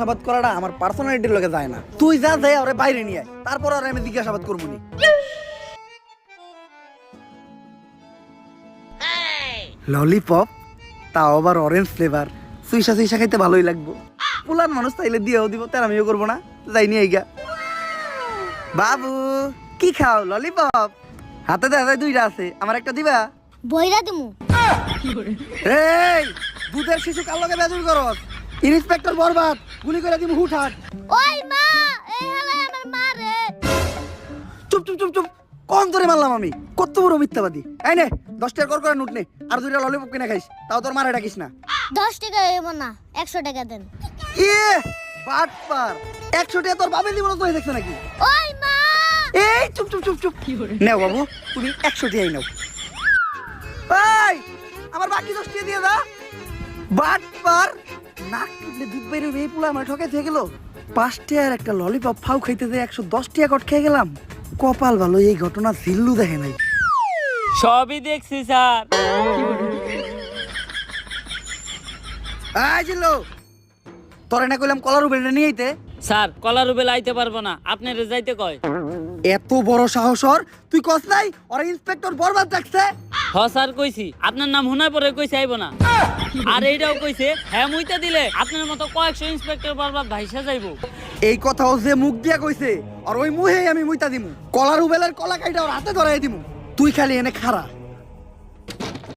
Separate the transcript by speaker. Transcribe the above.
Speaker 1: জিজ্ঞাসাবাদ করাটা আমার পার্সোনালিটির লগে যায় না। তুই যা যাই ওরে বাইরে নিয়ে আয়, তারপর আর আমি জিজ্ঞাসাবাদ করবো নি। ললিপপ, তাও আবার অরেঞ্জ ফ্লেভার, সুইসা সুইসা খাইতে ভালোই লাগবো। পুলান মানুষ তাইলে দিয়েও দিব, তার আমিও করবো না, যাই নিয়ে গা। বাবু কি খাও? ললিপপ হাতে দেখা দুইটা আছে, আমার একটা দিবা?
Speaker 2: বইরা দিমু।
Speaker 1: এই দুধের শিশু কাল লগে বেজুর করস, ইন্সপেক্টর বরবাদ, গুলি করে দিমু হুটহাট।
Speaker 2: ওই মা, এই হালাই আমার মা রে।
Speaker 1: চুপ চুপ চুপ চুপ, কোন ধরে মারলাম আমি? কত বড় মিথ্যাবাদী। এই নে 10 টাকা করে নোট নে, আর দুইটা ললিপপ কিনে খাইস, তাও তোর মারে ডাকিস না।
Speaker 2: 10 টাকা হইব না, 100 টাকা দেন।
Speaker 1: ইয়ে বাটপার, 100 টাকা তোর বাবা দিব না তো, দেখছ নাকি?
Speaker 2: ওই মা,
Speaker 1: এই চুপ চুপ চুপ চুপ, নাও বাবু তুমি 100 টাকাই নাও। এই আমার বাকি 10 টাকা দিয়ে দা। বাটপার, নাক টিপলে দুধ বাইরে এই পুলা আমার ঠকাই থেকে গেল। 5 টাকার একটা ললিপপ ফাউ খাইতে যে 110 টাকা কট খেয়ে গেলাম। কপাল ভালো, এই ঘটনা জিল্লু দেখে নাই।
Speaker 3: সবই দেখছি স্যার।
Speaker 1: এই জিল্লু, তোরে না কইলাম কলার উপরে নিয়ে আইতে?
Speaker 3: স্যার কলার রুবেল আইতে পারবো না, আপনারে যাইতে কয়।
Speaker 1: এত বড় সাহস ওর, তুই কস নাই ওরা ইন্সপেক্টর বরবাদ ডাকছে?
Speaker 3: হ স্যার কইছি, আপনার নাম হুনার পরে কইছে আইব না। আর এইটাও কইছে হ্যাঁ মুইতা দিলে আপনার মতো কয়েকশো ইন্সপেক্টর বরবাদ ভাইসা যাইবো।
Speaker 1: এই কথাও যে মুখ দিয়া কইছে, আর ওই মুহেই আমি মুইতা দিমু। কলার উবেলের কলা কাইটা ওর হাতে ধরাই দিমু। তুই খালি এনে খাড়া।